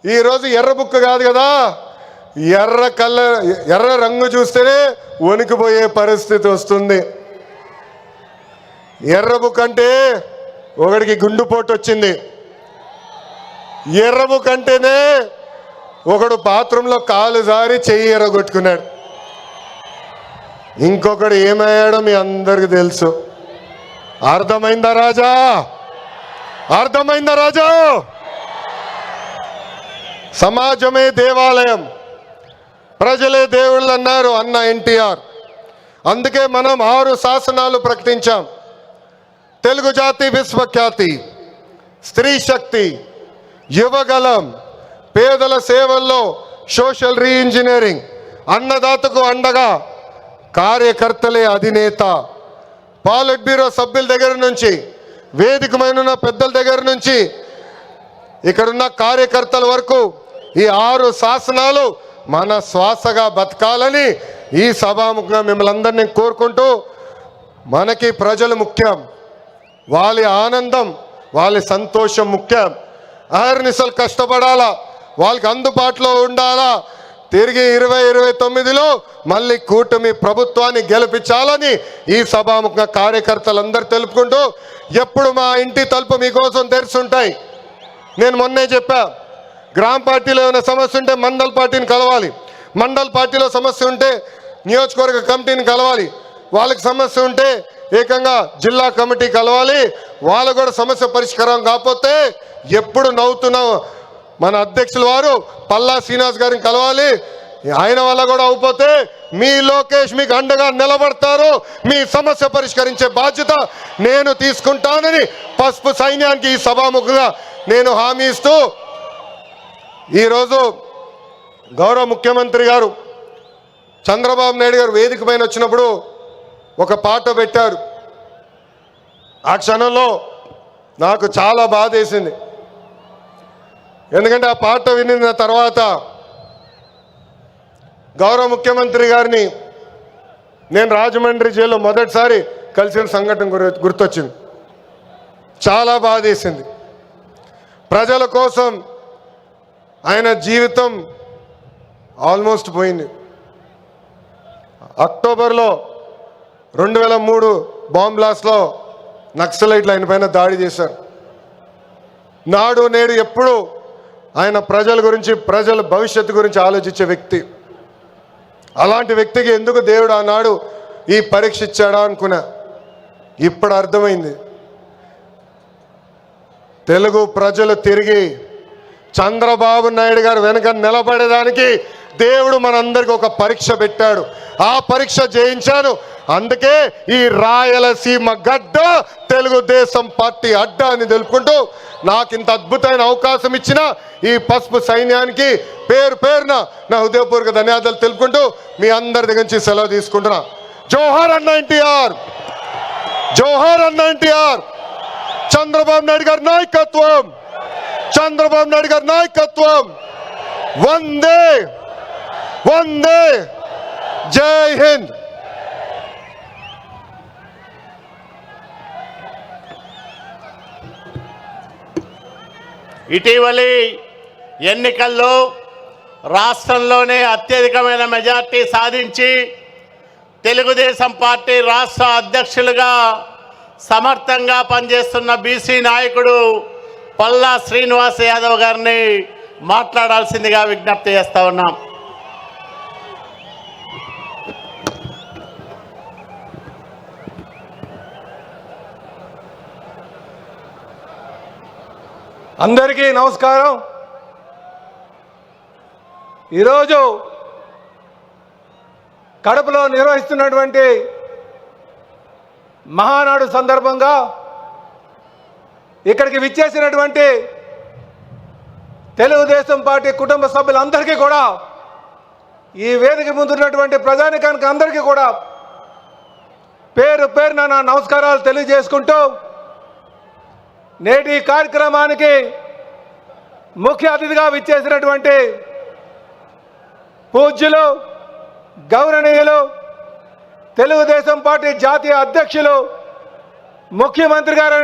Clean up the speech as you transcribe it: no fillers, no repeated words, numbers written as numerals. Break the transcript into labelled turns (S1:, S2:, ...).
S1: ఈరోజు ఎర్ర బుక్ కాదు కదా, ఎర్ర రంగు చూస్తేనే వణికిపోయే పరిస్థితి వస్తుంది. ఎర్ర బుక్ అంటే ఒకడికి గుండుపోటు వచ్చింది. ఎర్ర బుక్ అంటేనే ఒకడు బాత్రూంలో కాలు జారి చెయ్యి ఎర్రగొట్టుకున్నాడు. ఇంకొకడు ఏమయ్యాడో మీ అందరికి తెలుసు. అర్థమైందా రాజా? అర్థమైందా రాజా? సమాజమే దేవాలయం, ప్రజలే దేవుళ్ళు అన్నారు అన్న ఎన్టీఆర్. అందుకే మనం 6 శాసనాలు ప్రకటించాం. తెలుగు జాతి విశ్వఖ్యాతి, స్త్రీ శక్తి, యువగలం, పేదల సేవల్లో సోషల్ రీఇంజనీరింగ్, అన్నదాతకు అండగా కార్యకర్తలే అధినేత. పాలిట్ బ్యూరో సభ్యుల దగ్గర నుంచి, వేదికమైన పెద్దల దగ్గర నుంచి, ఇక్కడున్న కార్యకర్తల వరకు ఈ 6 శాసనాలు మన శ్వాసగా బతకాలని ఈ సభాముఖంగా మిమ్మల్ని అందరినీ కోరుకుంటూ, మనకి ప్రజలు ముఖ్యం, వాళ్ళ ఆనందం, వాళ్ళ సంతోషం ముఖ్యం. అహర్నిశలు కష్టపడాలా, వాళ్ళకి అందుబాటులో ఉండాలా. తిరిగి 2029లో మళ్ళీ కూటమి ప్రభుత్వాన్ని గెలిపించాలని ఈ సభాముఖంగా కార్యకర్తలందరూ తెలుపుకుంటూ, ఎప్పుడు మా ఇంటి తలుపు మీకోసం తెరుచుంటాయి. నేను మొన్నే చెప్పా, గ్రామ పార్టీలో ఏమైనా సమస్య ఉంటే మండల పార్టీని కలవాలి, మండల పార్టీలో సమస్య ఉంటే నియోజకవర్గ కమిటీని కలవాలి, వాళ్ళకి సమస్య ఉంటే ఏకంగా జిల్లా కమిటీ కలవాలి. వాళ్ళు కూడా సమస్య పరిష్కారం కాకపోతే ఎప్పుడు నవ్వుతున్నాం మన అధ్యక్షుల వారు పల్లా శ్రీనివాస్ గారిని కలవాలి. ఆయన వల్ల కూడా అయిపోతే మీ లోకేష్ మీకు అండగా నిలబడతారు. మీ సమస్య పరిష్కరించే బాధ్యత నేను తీసుకుంటానని పసుపు సైన్యానికి ఈ సభాముఖంగా నేను హామీ ఇస్తూ, ఈరోజు గౌరవ ముఖ్యమంత్రి గారు చంద్రబాబు నాయుడు గారు వేదిక పైన వచ్చినప్పుడు ఒక పాట పెట్టారు. ఆ క్షణంలో నాకు చాలా బాధ వేసింది. ఎందుకంటే ఆ పాట వినిన తర్వాత గౌరవ ముఖ్యమంత్రి గారిని నేను రాజమండ్రి జైల్లో మొదటిసారి కలిసిన సంఘటన గుర్తొచ్చింది. చాలా బాధ వేసింది. ప్రజల కోసం ఆయన జీవితం ఆల్మోస్ట్ పోయింది. అక్టోబర్లో 2003 బాంబ్ బ్లాస్ట్లో నక్సలైట్లు ఆయన పైన దాడి చేశారు. నాడు నేడు ఎప్పుడు ఆయన ప్రజల గురించి, ప్రజల భవిష్యత్తు గురించి ఆలోచించే వ్యక్తి. అలాంటి వ్యక్తికి ఎందుకు దేవుడు ఆనాడు ఈ పరీక్ష ఇచ్చాడా అనుకున్నా. ఇప్పుడు అర్థమైంది. తెలుగు ప్రజలు తిరిగి చంద్రబాబు నాయుడు గారు వెనక నిలబడేదానికి దేవుడు మనందరికీ ఒక పరీక్ష పెట్టాడు. ఆ పరీక్ష జయించాను. అందుకే ఈ రాయలసీమ గడ్డ తెలుగుదేశం పార్టీ అడ్డ అని తెలుపుకుంటూ, నాకు ఇంత అద్భుతమైన అవకాశం ఇచ్చిన ఈ పసుపు సైన్యానికి పేరు పేరున నా హృదయపూర్వక ధన్యవాదాలు తెలుపుకుంటూ మీ అందరి దగ్గర నుంచి సెలవు తీసుకుంటున్నా. జోహార్ అన్న ఎన్టీఆర్, జోహార్ అన్న ఎన్టీఆర్. చంద్రబాబు నాయుడు గారి నాయకత్వం, చంద్రబాబు నాయుడు గారి నాయకత్వం. వందే వందే, జై హింద్.
S2: ఇటీవలి ఎన్నికల్లో రాష్ట్రంలోనే అత్యధికమైన మెజార్టీ సాధించి తెలుగుదేశం పార్టీ రాష్ట్ర అధ్యక్షులుగా సమర్థంగా పనిచేస్తున్న బీసీ నాయకుడు పల్లా శ్రీనివాస్ యాదవ్ గారిని మాట్లాడాల్సిందిగా విజ్ఞప్తి చేస్తా ఉన్నాం.
S3: అందరికీ నమస్కారం. ఈరోజు కడపలో నిర్వహిస్తున్నటువంటి మహానాడు సందర్భంగా ఇక్కడికి విచ్చేసినటువంటి తెలుగుదేశం పార్టీ కుటుంబ సభ్యులందరికీ కూడా, ఈ వేదిక ముందున్నటువంటి ప్రజానికానికి అందరికీ కూడా పేరు పేరున నా నమస్కారాలు తెలియజేసుకుంటూ, నేటి కార్యక్రమానికి ముఖ్య అతిథిగా విచ్చేసినటువంటి పూజ్యులు, గౌరవనీయులు, తెలుగుదేశం పార్టీ జాతీయ అధ్యక్షులు, ముఖ్యమంత్రి గారు